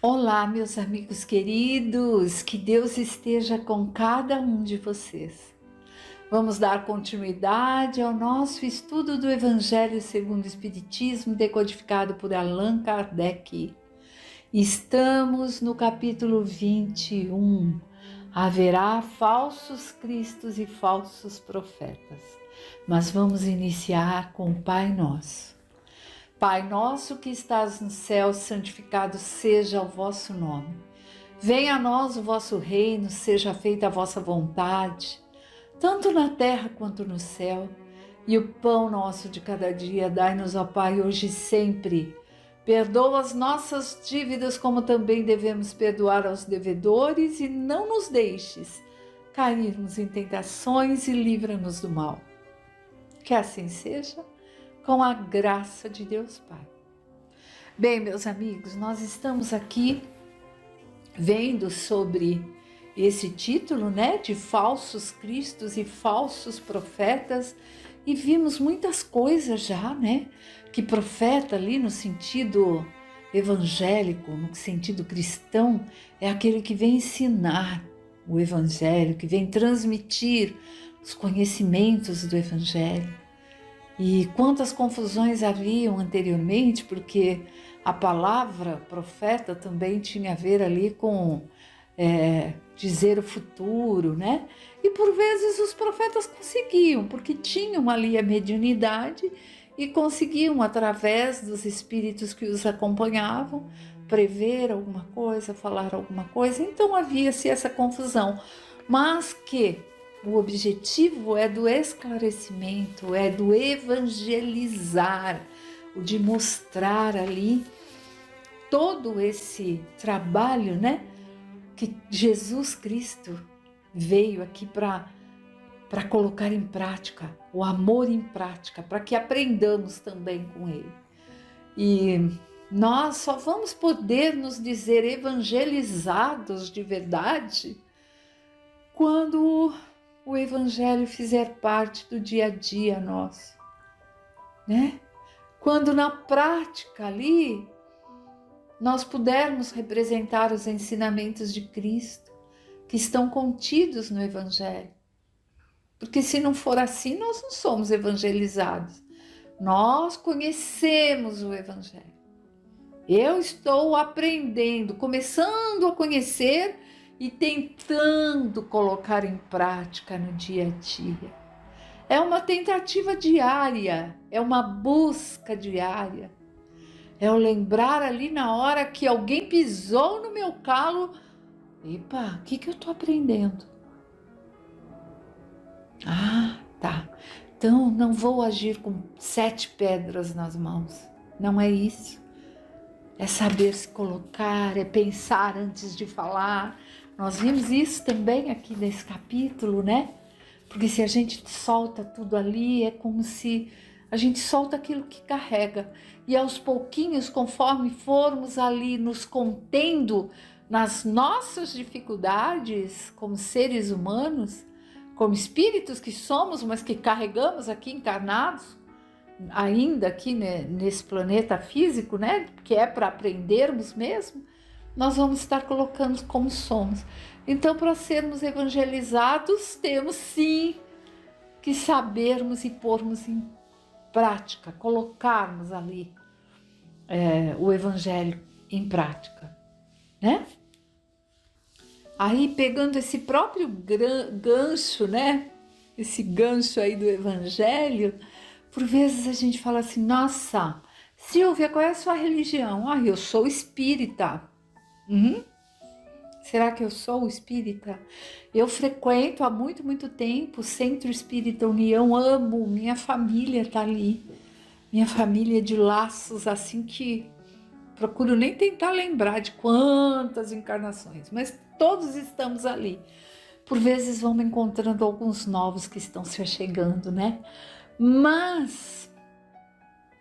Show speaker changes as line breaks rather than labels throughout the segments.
Olá, meus amigos queridos, que Deus esteja com cada um de vocês. Vamos dar continuidade ao nosso estudo do Evangelho segundo o Espiritismo, decodificado por Allan Kardec. Estamos no capítulo 21. Haverá falsos cristos e falsos profetas. Mas vamos iniciar com o Pai Nosso. Pai nosso que estás no céu, santificado seja o vosso nome. Venha a nós o vosso reino, seja feita a vossa vontade, tanto na terra quanto no céu. E o pão nosso de cada dia dai-nos, ó Pai, hoje e sempre. Perdoa as nossas dívidas, como também devemos perdoar aos devedores, e não nos deixes cairmos em tentações e livra-nos do mal. Que assim seja, com a graça de Deus Pai. Bem, meus amigos, nós estamos aqui vendo sobre esse título, né, de falsos cristos e falsos profetas, e vimos muitas coisas já, né, que profeta ali no sentido evangélico, no sentido cristão, é aquele que vem ensinar o evangelho, que vem transmitir os conhecimentos do evangelho. E quantas confusões haviam anteriormente, porque a palavra profeta também tinha a ver ali com dizer o futuro, né? E por vezes os profetas conseguiam, porque tinham ali a mediunidade e conseguiam, através dos espíritos que os acompanhavam, prever alguma coisa, falar alguma coisa. Então havia-se essa confusão, mas que o objetivo é do esclarecimento, é do evangelizar, o de mostrar ali todo esse trabalho, né, que Jesus Cristo veio aqui para colocar em prática, o amor em prática, para que aprendamos também com ele. E nós só vamos poder nos dizer evangelizados de verdade quando o Evangelho fizer parte do dia a dia nosso, né? Quando na prática ali nós pudermos representar os ensinamentos de Cristo que estão contidos no Evangelho. Porque se não for assim, nós não somos evangelizados. Nós conhecemos o Evangelho. Eu estou aprendendo, começando a conhecer e tentando colocar em prática no dia a dia. É uma tentativa diária, é uma busca diária. É o lembrar ali na hora que alguém pisou no meu calo. Epa, o que eu estou aprendendo? Ah, tá. Então não vou agir com 7 pedras nas mãos. Não é isso. É saber se colocar, é pensar antes de falar. Nós vimos isso também aqui nesse capítulo, né? Porque se a gente solta tudo ali, é como se a gente solta aquilo que carrega. E aos pouquinhos, conforme formos ali nos contendo nas nossas dificuldades como seres humanos, como espíritos que somos, mas que carregamos aqui encarnados, ainda aqui nesse planeta físico, né, que é para aprendermos mesmo, nós vamos estar colocando como somos. Então, para sermos evangelizados, temos sim que sabermos e pormos em prática, colocarmos ali o evangelho em prática, né? Aí, pegando esse próprio gancho, né, esse gancho aí do evangelho, por vezes a gente fala assim, nossa, Silvia, qual é a sua religião? Ah, eu sou espírita. Será que eu sou espírita? Eu frequento há muito, muito tempo o Centro Espírita União, amo, minha família está ali. Minha família de laços, assim que procuro nem tentar lembrar de quantas encarnações, mas todos estamos ali. Por vezes vamos encontrando alguns novos que estão se achegando, né? Mas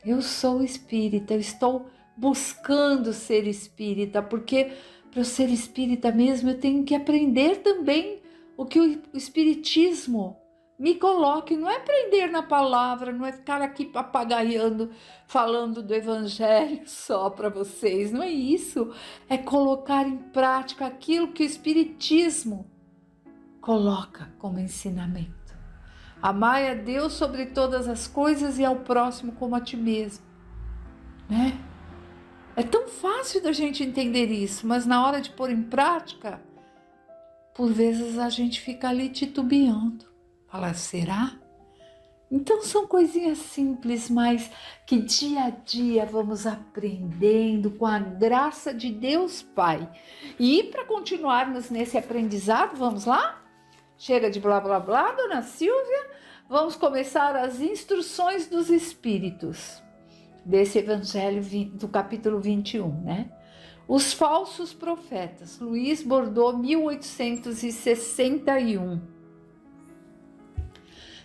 eu sou espírita, eu estou buscando ser espírita, porque para eu ser espírita mesmo eu tenho que aprender também o que o espiritismo Me coloque, não é prender na palavra, não é ficar aqui papagaiando, falando do evangelho só para vocês, não é isso. É colocar em prática aquilo que o Espiritismo coloca como ensinamento. Amai a Deus sobre todas as coisas e ao próximo como a ti mesmo, né? É tão fácil da gente entender isso, mas na hora de pôr em prática, por vezes a gente fica ali titubeando. Fala, será? Então são coisinhas simples, mas que dia a dia vamos aprendendo com a graça de Deus Pai. E para continuarmos nesse aprendizado, vamos lá? Chega de blá blá blá, dona Silvia. Vamos começar as instruções dos Espíritos, desse Evangelho do capítulo 21, né? Os falsos profetas, Luiz Bordeaux, 1861.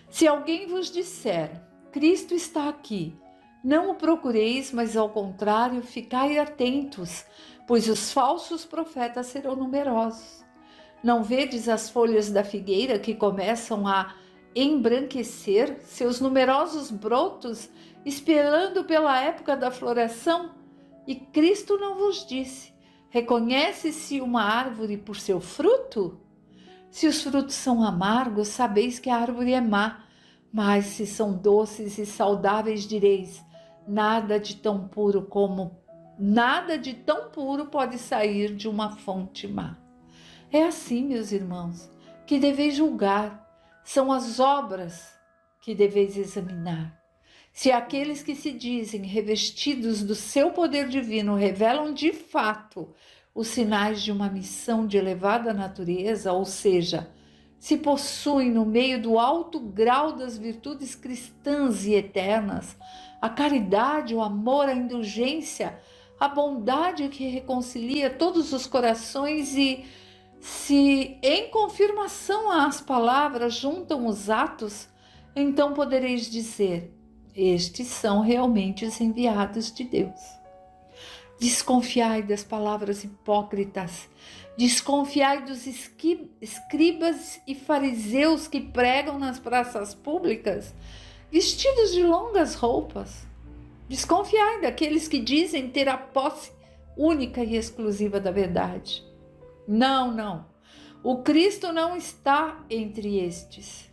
Se alguém vos disser, Cristo está aqui, não o procureis, mas ao contrário, ficai atentos, pois os falsos profetas serão numerosos. Não vedes as folhas da figueira que começam a embranquecer, seus numerosos brotos, esperando pela época da floração? E Cristo não vos disse, reconhece-se uma árvore por seu fruto? Se os frutos são amargos, sabeis que a árvore é má, mas se são doces e saudáveis, direis, nada de tão puro pode sair de uma fonte má. É assim, meus irmãos, que deveis julgar, são as obras que deveis examinar. Se aqueles que se dizem revestidos do seu poder divino revelam de fato os sinais de uma missão de elevada natureza, ou seja, se possuem no meio do alto grau das virtudes cristãs e eternas, a caridade, o amor, a indulgência, a bondade que reconcilia todos os corações e, se em confirmação às palavras juntam os atos, então podereis dizer, estes são realmente os enviados de Deus. Desconfiai das palavras hipócritas, desconfiai dos escribas e fariseus que pregam nas praças públicas, vestidos de longas roupas. Desconfiai daqueles que dizem ter a posse única e exclusiva da verdade. Não, o Cristo não está entre estes.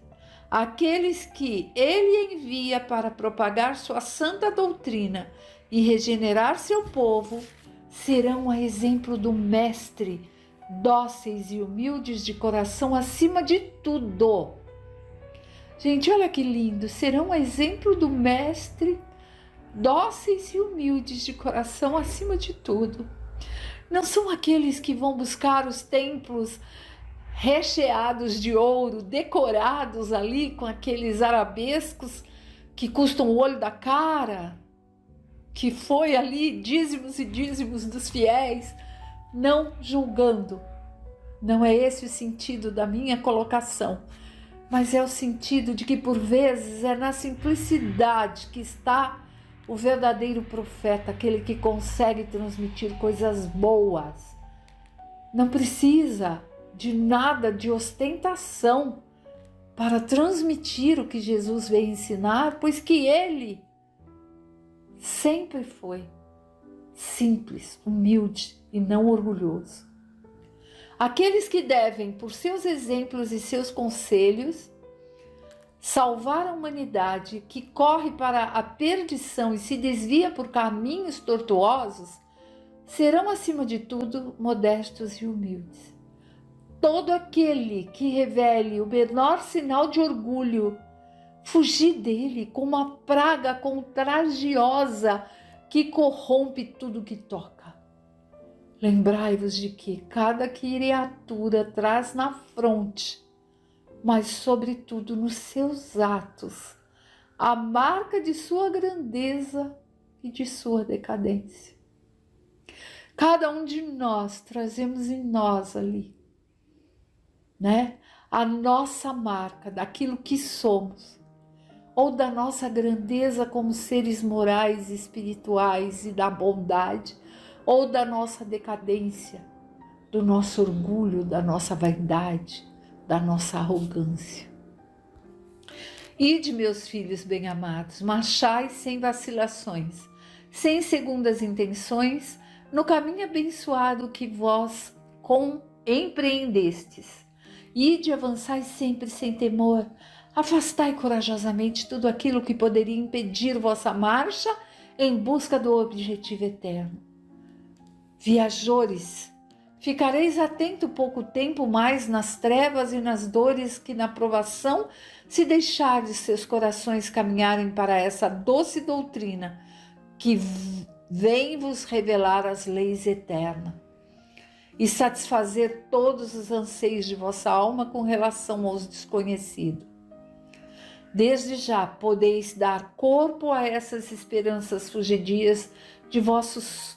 Aqueles que ele envia para propagar sua santa doutrina e regenerar seu povo, serão a exemplo do Mestre, dóceis e humildes de coração acima de tudo. Gente, olha que lindo, serão a exemplo do Mestre, dóceis e humildes de coração acima de tudo. Não são aqueles que vão buscar os templos recheados de ouro, decorados ali com aqueles arabescos que custam o olho da cara, que foi ali dízimos e dízimos dos fiéis, não julgando. Não é esse o sentido da minha colocação, mas é o sentido de que por vezes é na simplicidade que está o verdadeiro profeta, aquele que consegue transmitir coisas boas. Não precisa de nada de ostentação para transmitir o que Jesus veio ensinar, pois que ele sempre foi simples, humilde e não orgulhoso. Aqueles que devem, por seus exemplos e seus conselhos, salvar a humanidade que corre para a perdição e se desvia por caminhos tortuosos, serão, acima de tudo, modestos e humildes. Todo aquele que revele o menor sinal de orgulho, fugir dele como uma praga contagiosa que corrompe tudo que toca. Lembrai-vos de que cada criatura traz na fronte, mas sobretudo nos seus atos, a marca de sua grandeza e de sua decadência. Cada um de nós trazemos em nós ali, né? A nossa marca daquilo que somos, ou da nossa grandeza como seres morais e espirituais e da bondade, ou da nossa decadência, do nosso orgulho, da nossa vaidade, da nossa arrogância. Ide, meus filhos bem-amados, marchai sem vacilações, sem segundas intenções, no caminho abençoado que vós empreendestes. Ide, avançai sempre sem temor, afastai corajosamente tudo aquilo que poderia impedir vossa marcha em busca do objetivo eterno. Viajores, ficareis atento pouco tempo mais nas trevas e nas dores que na provação, se deixardes seus corações caminharem para essa doce doutrina que vem vos revelar as leis eternas e satisfazer todos os anseios de vossa alma com relação aos desconhecidos. Desde já podeis dar corpo a essas esperanças fugidias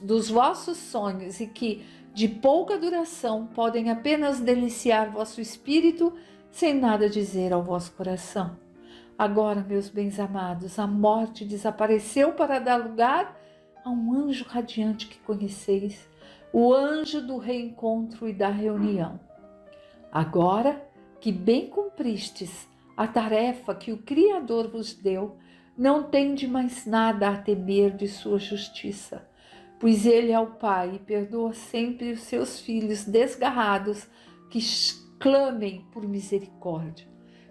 dos vossos sonhos e que, de pouca duração, podem apenas deliciar vosso espírito sem nada dizer ao vosso coração. Agora, meus bens amados, a morte desapareceu para dar lugar a um anjo radiante que conheceis, o anjo do reencontro e da reunião. Agora que bem cumpristes a tarefa que o Criador vos deu, não tendes mais nada a temer de sua justiça, pois Ele é o Pai e perdoa sempre os seus filhos desgarrados que clamem por misericórdia.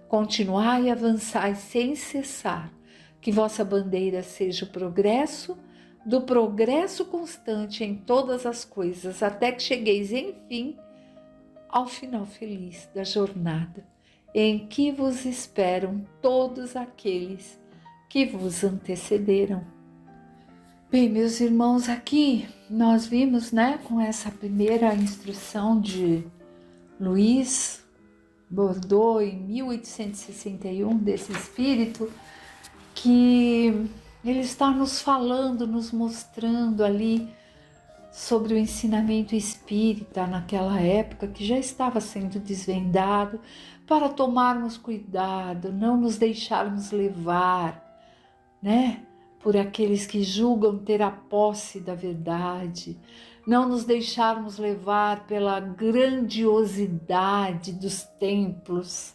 Continuai e avançai sem cessar, que vossa bandeira seja o progresso, do progresso constante em todas as coisas, até que chegueis, enfim, ao final feliz da jornada, em que vos esperam todos aqueles que vos antecederam. Bem, meus irmãos, aqui nós vimos, com essa primeira instrução de Louis Bordeaux, em 1861, desse espírito, que ele está nos falando, nos mostrando ali sobre o ensinamento espírita naquela época, que já estava sendo desvendado, para tomarmos cuidado, não nos deixarmos levar, por aqueles que julgam ter a posse da verdade, não nos deixarmos levar pela grandiosidade dos templos,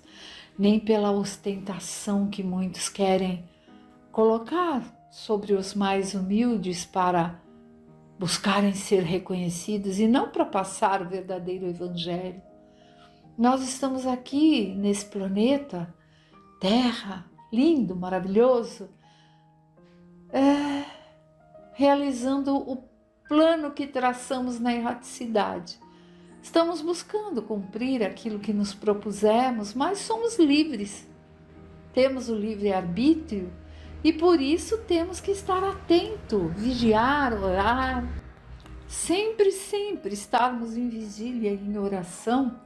nem pela ostentação que muitos querem colocar sobre os mais humildes para buscarem ser reconhecidos e não para passar o verdadeiro evangelho. Nós estamos aqui nesse planeta, Terra, lindo, maravilhoso, realizando o plano que traçamos na erraticidade. Estamos buscando cumprir aquilo que nos propusemos, mas somos livres. Temos o livre-arbítrio e por isso temos que estar atento, vigiar, orar. Sempre estarmos em vigília e em oração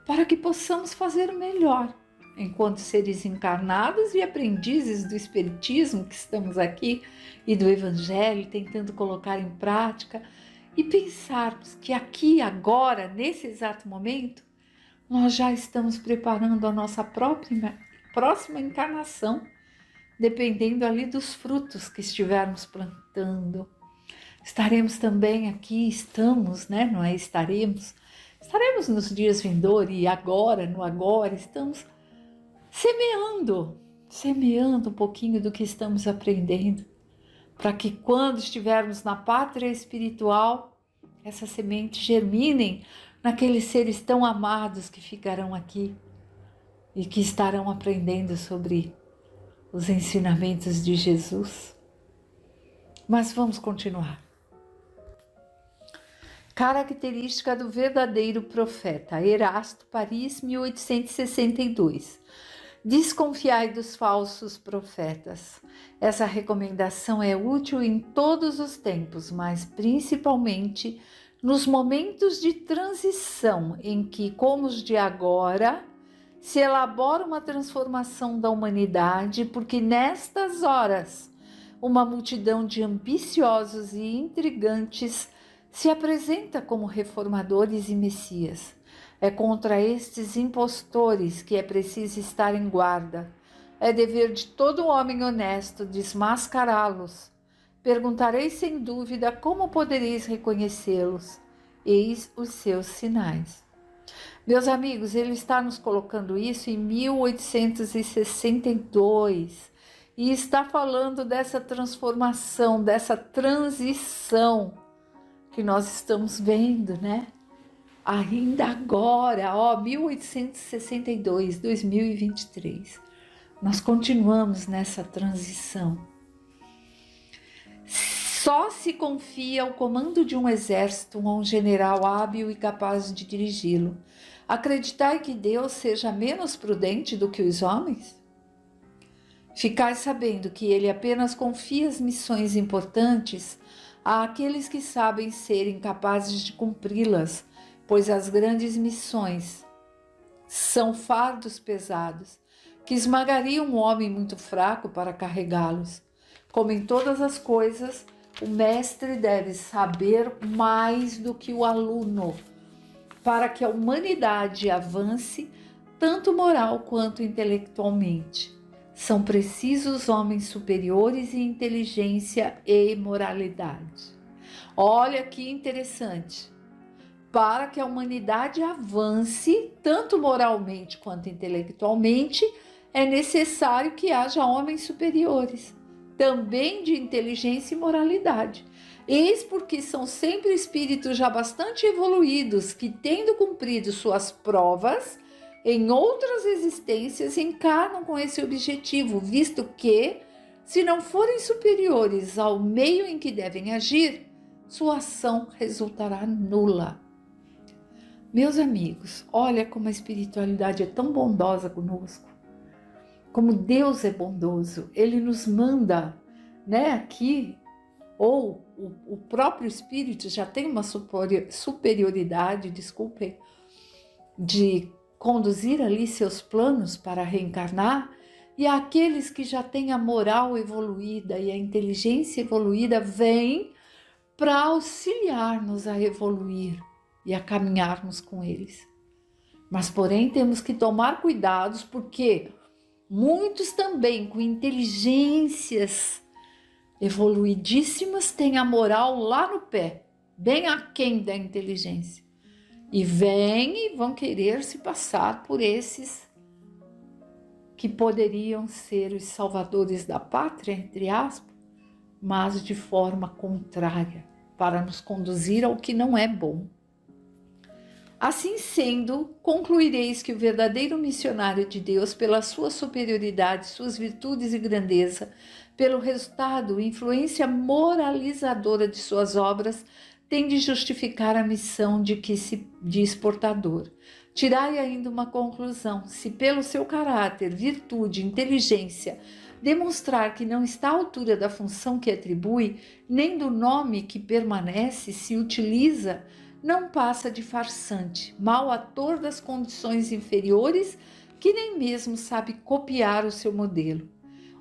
para que possamos fazer melhor. Enquanto seres encarnados e aprendizes do Espiritismo que estamos aqui e do Evangelho, tentando colocar em prática e pensarmos que aqui, agora, nesse exato momento, nós já estamos preparando a nossa próxima encarnação, dependendo ali dos frutos que estivermos plantando. Estaremos também aqui, estamos, não é estaremos nos dias vindouros e agora, no agora, estamos semeando um pouquinho do que estamos aprendendo, para que quando estivermos na pátria espiritual, essas sementes germinem naqueles seres tão amados que ficarão aqui e que estarão aprendendo sobre os ensinamentos de Jesus. Mas vamos continuar. Característica do verdadeiro profeta, Erasto, Paris, 1862. Desconfiai dos falsos profetas. Essa recomendação é útil em todos os tempos, mas principalmente nos momentos de transição em que, como os de agora, se elabora uma transformação da humanidade, porque nestas horas uma multidão de ambiciosos e intrigantes se apresenta como reformadores e messias. É contra estes impostores que é preciso estar em guarda. É dever de todo homem honesto desmascará-los. Perguntareis sem dúvida como podereis reconhecê-los. Eis os seus sinais. Meus amigos, ele está nos colocando isso em 1862 e está falando dessa transformação, dessa transição que nós estamos vendo, né? Ainda agora, 1862, 2023, nós continuamos nessa transição. Só se confia o comando de um exército a um general hábil e capaz de dirigi-lo. Acreditai que Deus seja menos prudente do que os homens? Ficai sabendo que ele apenas confia as missões importantes àqueles que sabem ser incapazes de cumpri-las, pois as grandes missões são fardos pesados que esmagariam um homem muito fraco para carregá-los. Como em todas as coisas, o mestre deve saber mais do que o aluno, para que a humanidade avance tanto moral quanto intelectualmente. São precisos homens superiores em inteligência e moralidade. Olha que interessante. Para que a humanidade avance tanto moralmente quanto intelectualmente, é necessário que haja homens superiores, também de inteligência e moralidade. Eis porque são sempre espíritos já bastante evoluídos que, tendo cumprido suas provas em outras existências, encarnam com esse objetivo, visto que, se não forem superiores ao meio em que devem agir, sua ação resultará nula. Meus amigos, olha como a espiritualidade é tão bondosa conosco, como Deus é bondoso. Ele nos manda, né, aqui, ou o próprio Espírito já tem uma superioridade, desculpem, de conduzir ali seus planos para reencarnar, e aqueles que já têm a moral evoluída e a inteligência evoluída vêm para auxiliar-nos a evoluir e a caminharmos com eles. Mas, porém, temos que tomar cuidados, porque muitos também com inteligências evoluidíssimas têm a moral lá no pé, bem aquém da inteligência. E vêm e vão querer se passar por esses que poderiam ser os salvadores da pátria, entre aspas, mas de forma contrária, para nos conduzir ao que não é bom. Assim sendo, concluireis que o verdadeiro missionário de Deus, pela sua superioridade, suas virtudes e grandeza, pelo resultado e influência moralizadora de suas obras, tem de justificar a missão de exportador. Tirai ainda uma conclusão: se pelo seu caráter, virtude, inteligência, demonstrar que não está à altura da função que atribui, nem do nome que permanece, se utiliza, não passa de farsante, mau ator das condições inferiores, que nem mesmo sabe copiar o seu modelo.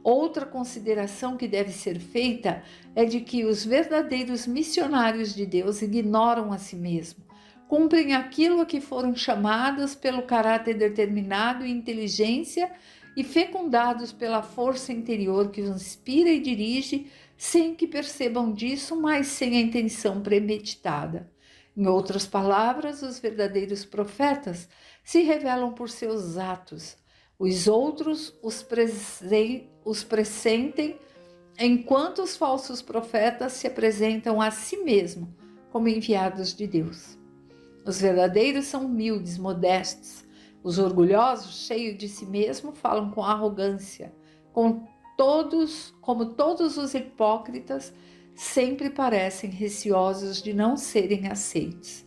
Outra consideração que deve ser feita é de que os verdadeiros missionários de Deus ignoram a si mesmo, cumprem aquilo a que foram chamados pelo caráter determinado e inteligência e fecundados pela força interior que os inspira e dirige, sem que percebam disso, mas sem a intenção premeditada. Em outras palavras, os verdadeiros profetas se revelam por seus atos. Os outros os pressentem, enquanto os falsos profetas se apresentam a si mesmos como enviados de Deus. Os verdadeiros são humildes, modestos. Os orgulhosos, cheios de si mesmos, falam com arrogância. Como todos os hipócritas, sempre parecem receosos de não serem aceitos.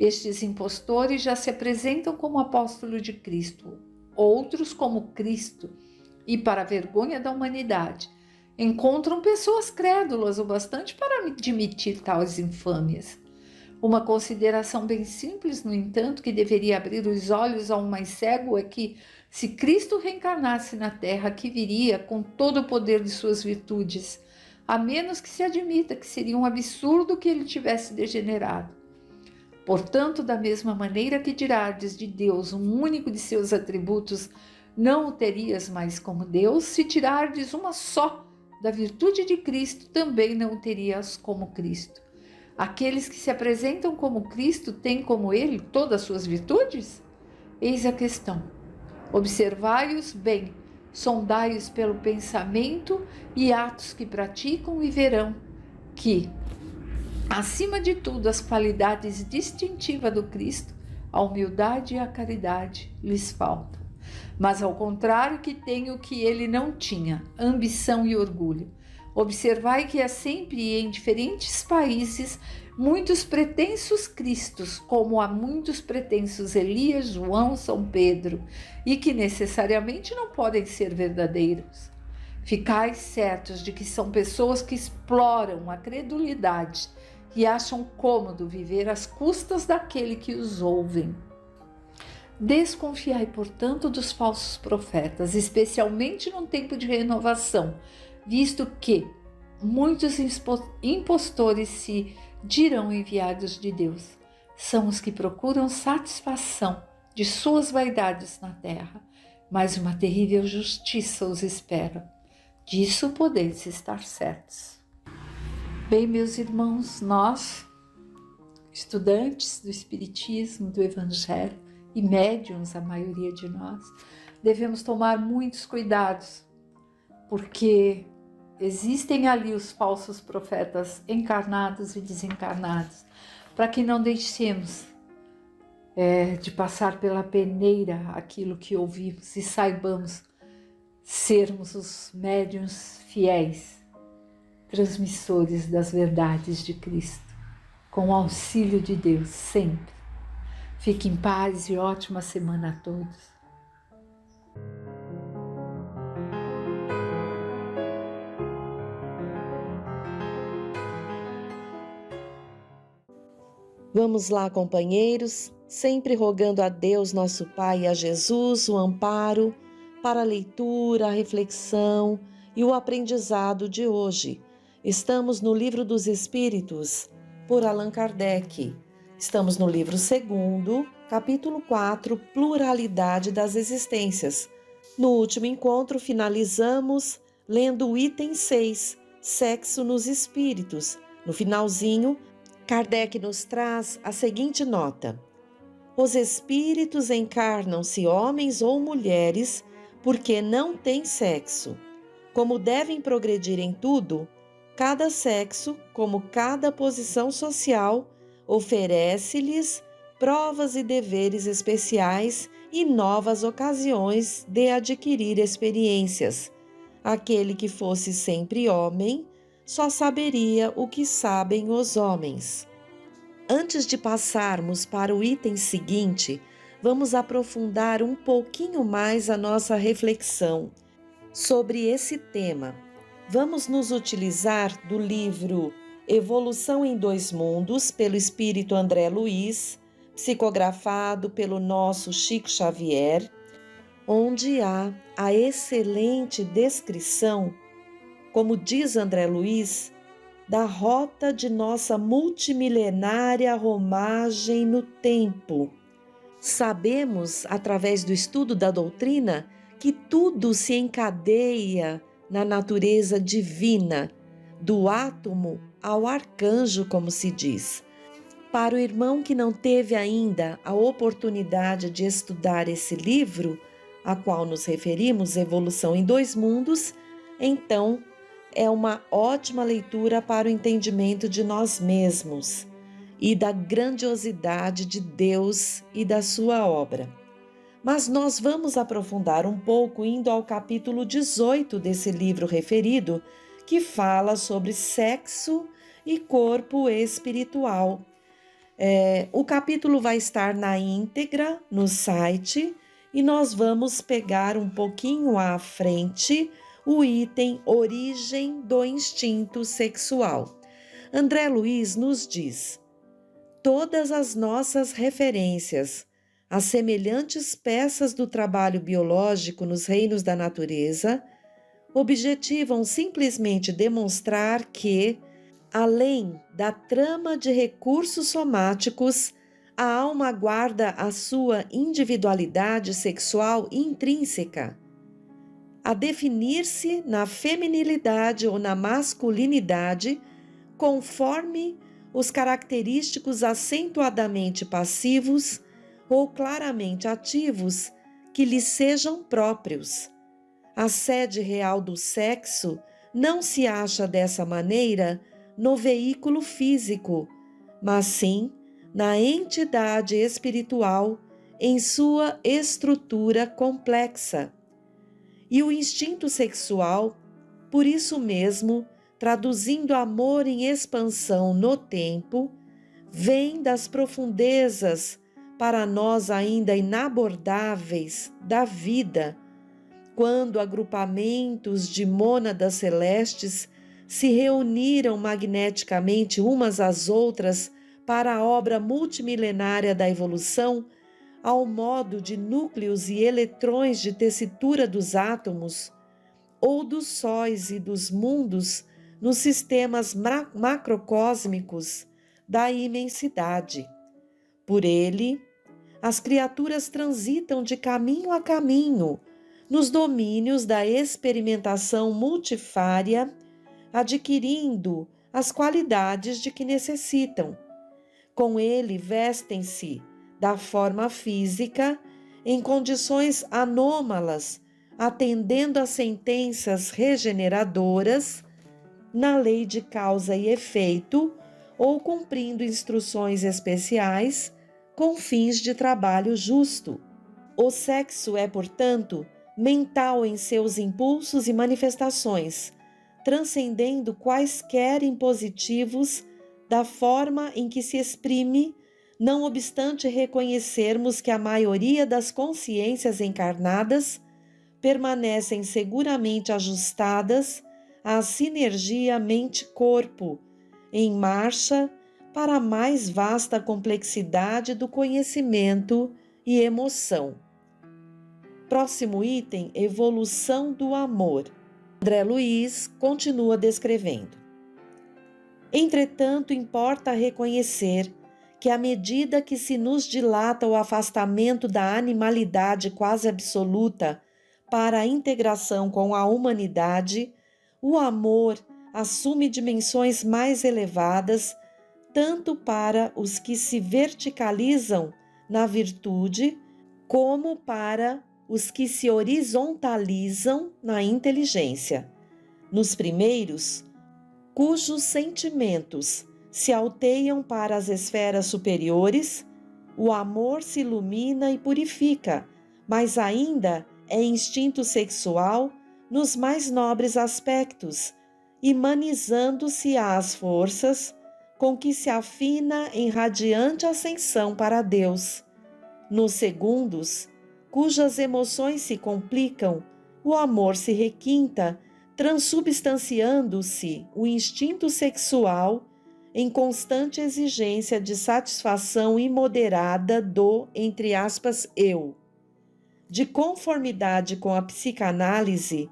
Estes impostores já se apresentam como apóstolos de Cristo, outros como Cristo, e, para a vergonha da humanidade, encontram pessoas crédulas o bastante para admitir tais infâmias. Uma consideração bem simples, no entanto, que deveria abrir os olhos ao mais cego é que, se Cristo reencarnasse na Terra, que viria com todo o poder de suas virtudes, a menos que se admita que seria um absurdo que ele tivesse degenerado. Portanto, da mesma maneira que dirardes de Deus um único de seus atributos, não o terias mais como Deus, se tirardes uma só da virtude de Cristo, também não o terias como Cristo. Aqueles que se apresentam como Cristo têm como ele todas as suas virtudes? Eis a questão. Observai-os bem, sondai-os pelo pensamento e atos que praticam e verão que, acima de tudo, as qualidades distintivas do Cristo, a humildade e a caridade, lhes faltam. Mas ao contrário que tem o que ele não tinha, ambição e orgulho. Observai que há sempre em diferentes países muitos pretensos cristos, como há muitos pretensos Elias, João, São Pedro, e que necessariamente não podem ser verdadeiros. Ficais certos de que são pessoas que exploram a credulidade e acham cômodo viver às custas daquele que os ouvem. Desconfiai, portanto, dos falsos profetas, especialmente num tempo de renovação, visto que muitos impostores se dirão enviados de Deus. São os que procuram satisfação de suas vaidades na terra, mas uma terrível justiça os espera. Disso podeis estar certos. Bem, meus irmãos, nós, estudantes do Espiritismo, do Evangelho e médiuns, a maioria de nós, devemos tomar muitos cuidados, porque existem ali os falsos profetas encarnados e desencarnados, para que não deixemos de passar pela peneira aquilo que ouvimos e saibamos sermos os médiuns fiéis, transmissores das verdades de Cristo, com o auxílio de Deus sempre. Fique em paz e ótima semana a todos.
Vamos lá, companheiros, sempre rogando a Deus, nosso Pai, e a Jesus o amparo para a leitura, a reflexão e o aprendizado de hoje. Estamos no Livro dos Espíritos, por Allan Kardec. Estamos no livro 2º, capítulo 4, Pluralidade das Existências. No último encontro, finalizamos lendo o item 6, Sexo nos Espíritos. No finalzinho, Kardec nos traz a seguinte nota: os espíritos encarnam-se homens ou mulheres porque não têm sexo. Como devem progredir em tudo, cada sexo, como cada posição social, oferece-lhes provas e deveres especiais e novas ocasiões de adquirir experiências. Aquele que fosse sempre homem só saberia o que sabem os homens. Antes de passarmos para o item seguinte, vamos aprofundar um pouquinho mais a nossa reflexão sobre esse tema. Vamos nos utilizar do livro Evolução em Dois Mundos, pelo Espírito André Luiz, psicografado pelo nosso Chico Xavier, onde há a excelente descrição, como diz André Luiz, da rota de nossa multimilenária romagem no tempo. Sabemos, através do estudo da doutrina, que tudo se encadeia na natureza divina, do átomo ao arcanjo, como se diz. Para o irmão que não teve ainda a oportunidade de estudar esse livro, a qual nos referimos, Evolução em Dois Mundos, então é uma ótima leitura para o entendimento de nós mesmos e da grandiosidade de Deus e da sua obra. Mas nós vamos aprofundar um pouco indo ao capítulo 18 desse livro referido, que fala sobre sexo e corpo espiritual. O capítulo vai estar na íntegra no site e nós vamos pegar um pouquinho à frente o item Origem do Instinto Sexual. André Luiz nos diz: todas as nossas referências às semelhantes peças do trabalho biológico nos reinos da natureza objetivam simplesmente demonstrar que, além da trama de recursos somáticos, a alma guarda a sua individualidade sexual intrínseca, a definir-se na feminilidade ou na masculinidade, conforme os característicos acentuadamente passivos ou claramente ativos que lhes sejam próprios. A sede real do sexo não se acha dessa maneira no veículo físico, mas sim na entidade espiritual em sua estrutura complexa. E o instinto sexual, por isso mesmo, traduzindo amor em expansão no tempo, vem das profundezas para nós ainda inabordáveis da vida, quando agrupamentos de mônadas celestes se reuniram magneticamente umas às outras para a obra multimilenária da evolução, ao modo de núcleos e eletrões de tessitura dos átomos, ou dos sóis e dos mundos nos sistemas macrocósmicos da imensidade. Por ele, as criaturas transitam de caminho a caminho, nos domínios da experimentação multifária, adquirindo as qualidades de que necessitam. Com ele vestem-se da forma física em condições anômalas, atendendo a sentenças regeneradoras na lei de causa e efeito ou cumprindo instruções especiais com fins de trabalho justo. O sexo é, portanto, mental em seus impulsos e manifestações, transcendendo quaisquer impositivos da forma em que se exprime, não obstante reconhecermos que a maioria das consciências encarnadas permanecem seguramente ajustadas à sinergia mente-corpo, em marcha para a mais vasta complexidade do conhecimento e emoção. Próximo item, evolução do amor. André Luiz continua descrevendo. Entretanto, importa reconhecer que à medida que se nos dilata o afastamento da animalidade quase absoluta para a integração com a humanidade, o amor assume dimensões mais elevadas, tanto para os que se verticalizam na virtude, como para os que se horizontalizam na inteligência. Nos primeiros, cujos sentimentos se alteiam para as esferas superiores, o amor se ilumina e purifica, mas ainda é instinto sexual nos mais nobres aspectos, imanizando-se às forças com que se afina em radiante ascensão para Deus. Nos segundos, cujas emoções se complicam, o amor se requinta, transubstanciando-se o instinto sexual em constante exigência de satisfação imoderada do, entre aspas, eu. De conformidade com a psicanálise,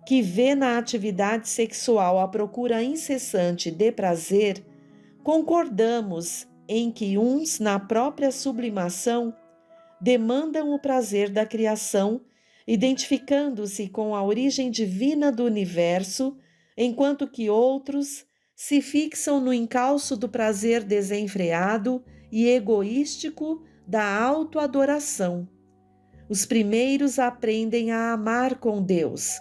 que vê na atividade sexual a procura incessante de prazer, concordamos em que uns, na própria sublimação, demandam o prazer da criação, identificando-se com a origem divina do universo, enquanto que outros se fixam no encalço do prazer desenfreado e egoístico da autoadoração. Os primeiros aprendem a amar com Deus.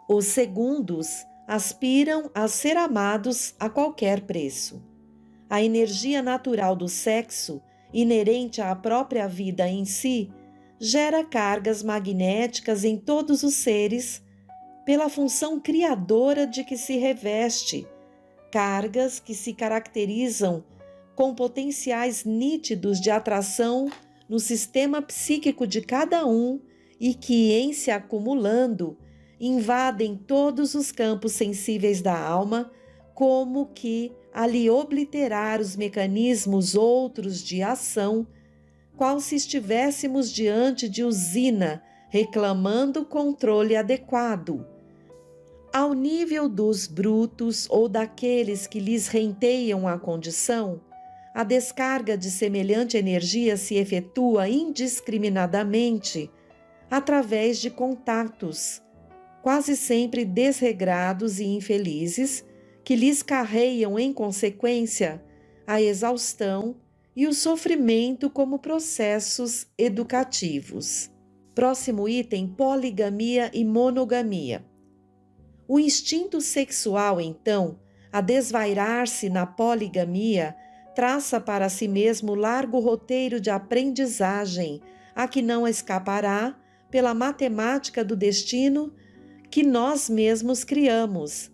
Os segundos aspiram a ser amados a qualquer preço. A energia natural do sexo, inerente à própria vida em si, gera cargas magnéticas em todos os seres pela função criadora de que se reveste, cargas que se caracterizam com potenciais nítidos de atração no sistema psíquico de cada um e que, em se acumulando, invadem todos os campos sensíveis da alma, como que a lhe obliterar os mecanismos outros de ação, qual se estivéssemos diante de usina reclamando controle adequado. Ao nível dos brutos ou daqueles que lhes renteiam a condição, a descarga de semelhante energia se efetua indiscriminadamente através de contatos, quase sempre desregrados e infelizes, que lhes carreiam em consequência a exaustão e o sofrimento como processos educativos. Próximo item: poligamia e monogamia. O instinto sexual, então, a desvairar-se na poligamia, traça para si mesmo largo roteiro de aprendizagem, a que não escapará pela matemática do destino que nós mesmos criamos.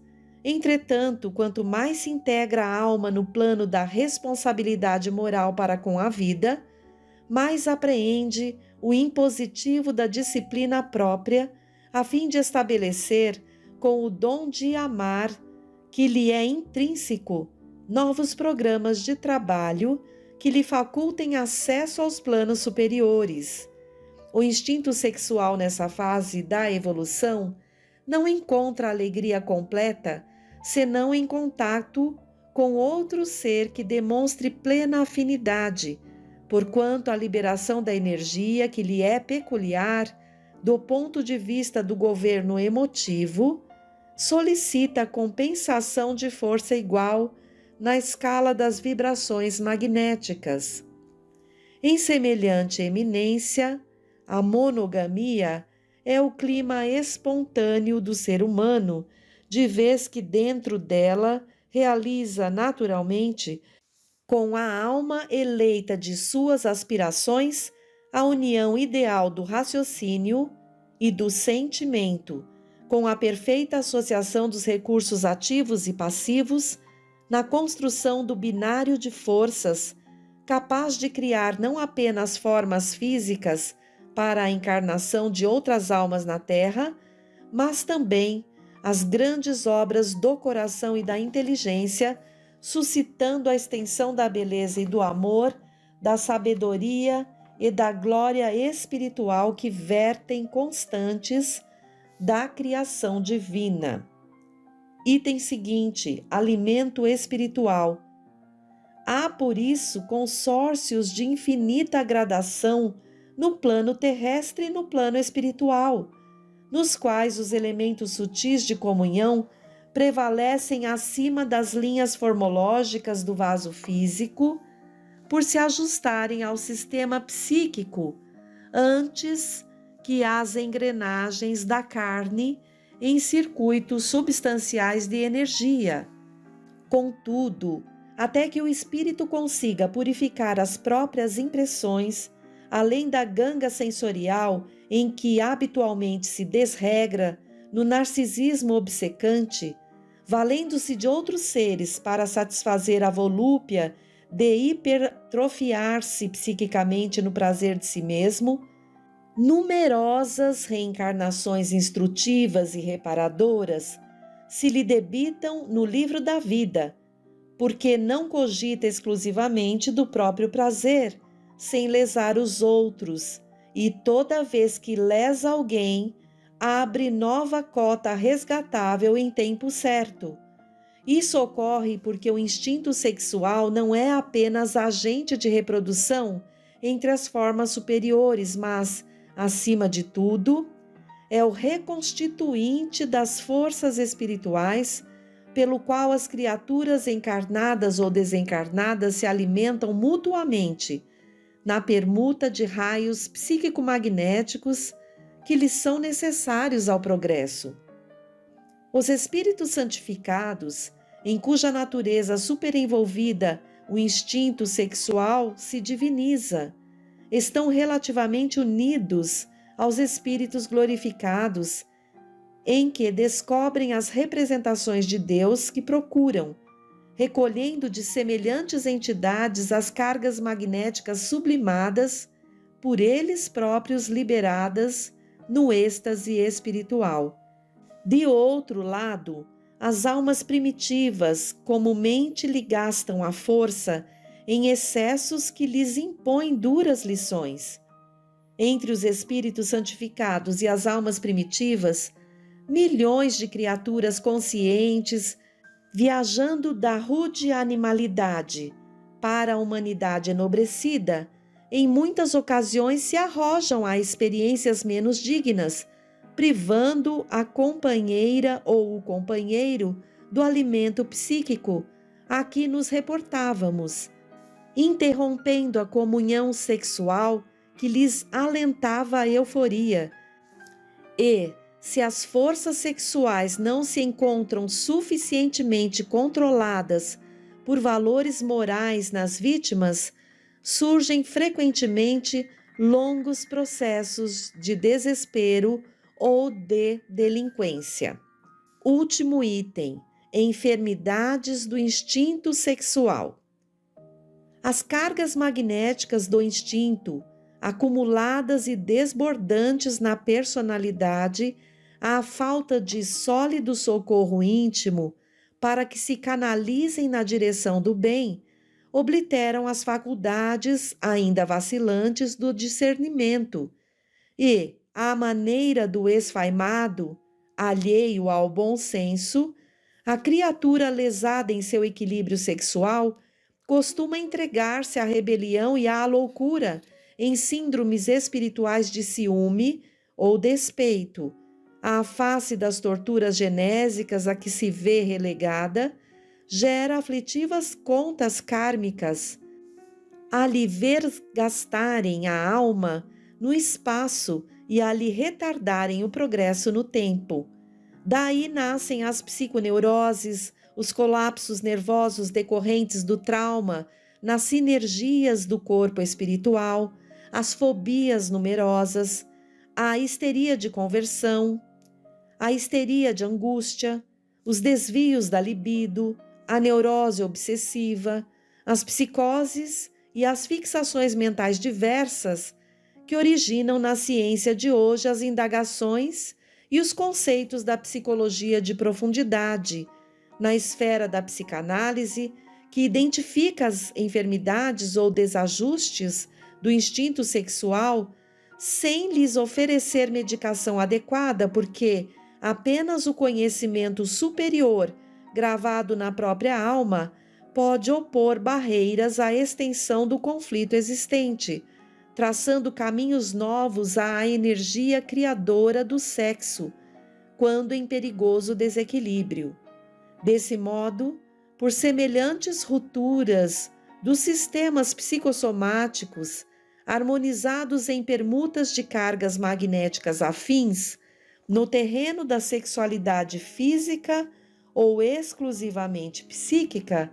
Entretanto, quanto mais se integra a alma no plano da responsabilidade moral para com a vida, mais apreende o impositivo da disciplina própria, a fim de estabelecer, com o dom de amar, que lhe é intrínseco, novos programas de trabalho que lhe facultem acesso aos planos superiores. O instinto sexual nessa fase da evolução não encontra alegria completa senão em contato com outro ser que demonstre plena afinidade, porquanto a liberação da energia que lhe é peculiar, do ponto de vista do governo emotivo, solicita compensação de força igual na escala das vibrações magnéticas. Em semelhante eminência, a monogamia é o clima espontâneo do ser humano, de vez que dentro dela realiza naturalmente, com a alma eleita de suas aspirações, a união ideal do raciocínio e do sentimento, com a perfeita associação dos recursos ativos e passivos, na construção do binário de forças, capaz de criar não apenas formas físicas para a encarnação de outras almas na Terra, mas também as grandes obras do coração e da inteligência, suscitando a extensão da beleza e do amor, da sabedoria e da glória espiritual que vertem constantes da criação divina. Item seguinte: alimento espiritual. Há, por isso, consórcios de infinita gradação no plano terrestre e no plano espiritual, nos quais os elementos sutis de comunhão prevalecem acima das linhas formológicas do vaso físico, por se ajustarem ao sistema psíquico antes que as engrenagens da carne em circuitos substanciais de energia. Contudo, até que o espírito consiga purificar as próprias impressões, além da ganga sensorial em que habitualmente se desregra no narcisismo obcecante, valendo-se de outros seres para satisfazer a volúpia de hipertrofiar-se psiquicamente no prazer de si mesmo, numerosas reencarnações instrutivas e reparadoras se lhe debitam no livro da vida, porque não cogita exclusivamente do próprio prazer, sem lesar os outros, e toda vez que lesa alguém, abre nova cota resgatável em tempo certo. Isso ocorre porque o instinto sexual não é apenas agente de reprodução entre as formas superiores, mas, acima de tudo, é o reconstituinte das forças espirituais pelo qual as criaturas encarnadas ou desencarnadas se alimentam mutuamente, na permuta de raios psíquico-magnéticos que lhes são necessários ao progresso. Os espíritos santificados, em cuja natureza superenvolvida o instinto sexual se diviniza, estão relativamente unidos aos espíritos glorificados, em que descobrem as representações de Deus que procuram, recolhendo de semelhantes entidades as cargas magnéticas sublimadas, por eles próprios liberadas no êxtase espiritual. De outro lado, as almas primitivas comumente lhe gastam a força em excessos que lhes impõem duras lições. Entre os espíritos santificados e as almas primitivas, milhões de criaturas conscientes, viajando da rude animalidade para a humanidade enobrecida, em muitas ocasiões se arrojam a experiências menos dignas, privando a companheira ou o companheiro do alimento psíquico a que nos reportávamos, interrompendo a comunhão sexual que lhes alentava a euforia. E, se as forças sexuais não se encontram suficientemente controladas por valores morais nas vítimas, surgem frequentemente longos processos de desespero ou de delinquência. Último item: enfermidades do instinto sexual. As cargas magnéticas do instinto, acumuladas e desbordantes na personalidade, a falta de sólido socorro íntimo para que se canalizem na direção do bem, obliteram as faculdades ainda vacilantes do discernimento e, à maneira do esfaimado, alheio ao bom senso, a criatura lesada em seu equilíbrio sexual costuma entregar-se à rebelião e à loucura em síndromes espirituais de ciúme ou despeito. À face das torturas genésicas a que se vê relegada, gera aflitivas contas kármicas, a lhe ver gastarem a alma no espaço e a lhe retardarem o progresso no tempo. Daí nascem as psiconeuroses, os colapsos nervosos decorrentes do trauma, nas sinergias do corpo espiritual, as fobias numerosas, a histeria de conversão, a histeria de angústia, os desvios da libido, a neurose obsessiva, as psicoses e as fixações mentais diversas que originam na ciência de hoje as indagações e os conceitos da psicologia de profundidade, na esfera da psicanálise, que identifica as enfermidades ou desajustes do instinto sexual sem lhes oferecer medicação adequada, porque apenas o conhecimento superior, gravado na própria alma, pode opor barreiras à extensão do conflito existente, traçando caminhos novos à energia criadora do sexo, quando em perigoso desequilíbrio. Desse modo, por semelhantes rupturas dos sistemas psicossomáticos, harmonizados em permutas de cargas magnéticas afins, no terreno da sexualidade física ou exclusivamente psíquica,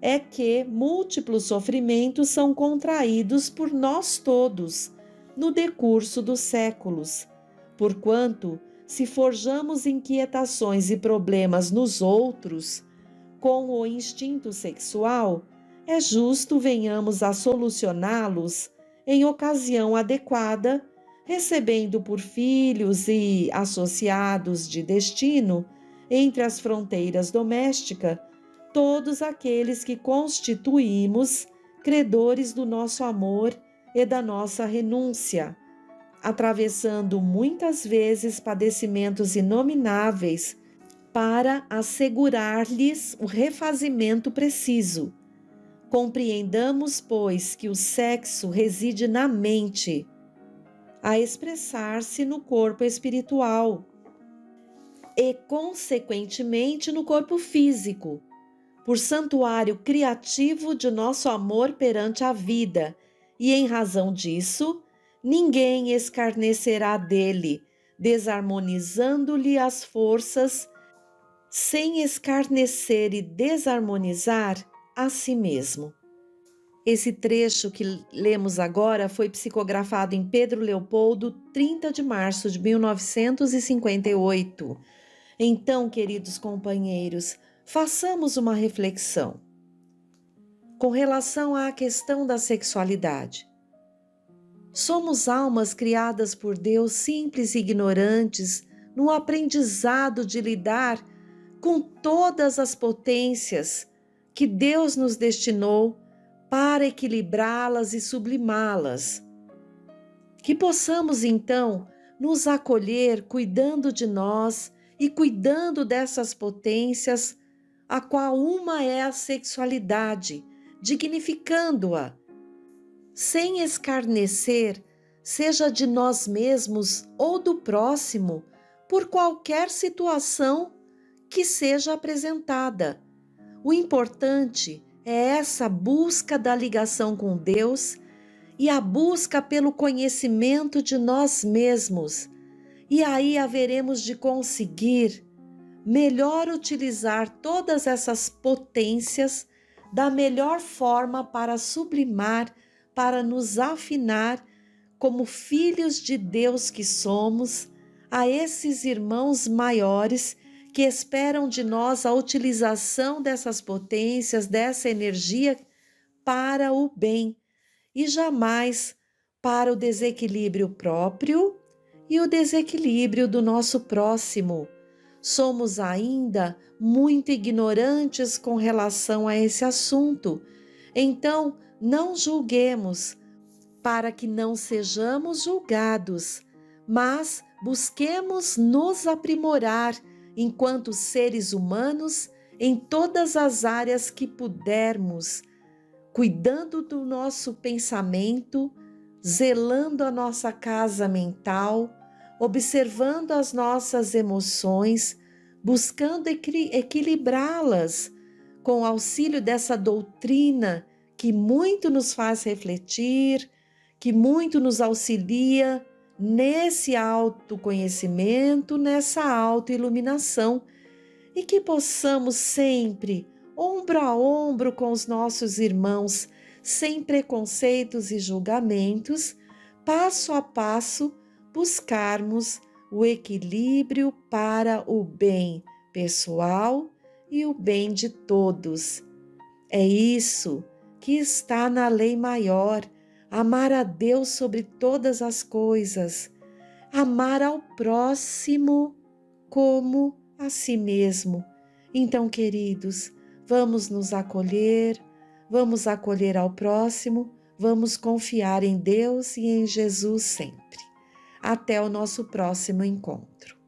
é que múltiplos sofrimentos são contraídos por nós todos no decurso dos séculos, porquanto, se forjamos inquietações e problemas nos outros, com o instinto sexual, é justo venhamos a solucioná-los em ocasião adequada, recebendo por filhos e associados de destino, entre as fronteiras domésticas, todos aqueles que constituímos credores do nosso amor e da nossa renúncia, atravessando muitas vezes padecimentos inomináveis para assegurar-lhes o refazimento preciso. Compreendamos, pois, que o sexo reside na mente, a expressar-se no corpo espiritual e, consequentemente, no corpo físico, por santuário criativo de nosso amor perante a vida, e em razão disso, ninguém escarnecerá dele, desarmonizando-lhe as forças, sem escarnecer e desarmonizar a si mesmo. Esse trecho que lemos agora foi psicografado em Pedro Leopoldo, 30 de março de 1958. Então, queridos companheiros, façamos uma reflexão com relação à questão da sexualidade. Somos almas criadas por Deus simples e ignorantes no aprendizado de lidar com todas as potências que Deus nos destinou para equilibrá-las e sublimá-las. Que possamos, então, nos acolher cuidando de nós e cuidando dessas potências, a qual uma é a sexualidade, dignificando-a, sem escarnecer, seja de nós mesmos ou do próximo, por qualquer situação que seja apresentada. O importante é essa busca da ligação com Deus e a busca pelo conhecimento de nós mesmos. E aí haveremos de conseguir melhor utilizar todas essas potências da melhor forma para sublimar, para nos afinar como filhos de Deus que somos, a esses irmãos maiores que esperam de nós a utilização dessas potências, dessa energia para o bem e jamais para o desequilíbrio próprio e o desequilíbrio do nosso próximo. Somos ainda muito ignorantes com relação a esse assunto. Então, não julguemos para que não sejamos julgados, mas busquemos nos aprimorar enquanto seres humanos em todas as áreas que pudermos, cuidando do nosso pensamento, zelando a nossa casa mental, observando as nossas emoções, buscando equilibrá-las com o auxílio dessa doutrina que muito nos faz refletir, que muito nos auxilia nesse autoconhecimento, nessa autoiluminação, e que possamos sempre, ombro a ombro com os nossos irmãos, sem preconceitos e julgamentos, passo a passo, buscarmos o equilíbrio para o bem pessoal e o bem de todos. É isso que está na lei maior, amar a Deus sobre todas as coisas, amar ao próximo como a si mesmo. Então, queridos, vamos nos acolher, vamos acolher ao próximo, vamos confiar em Deus e em Jesus sempre. Até o nosso próximo encontro.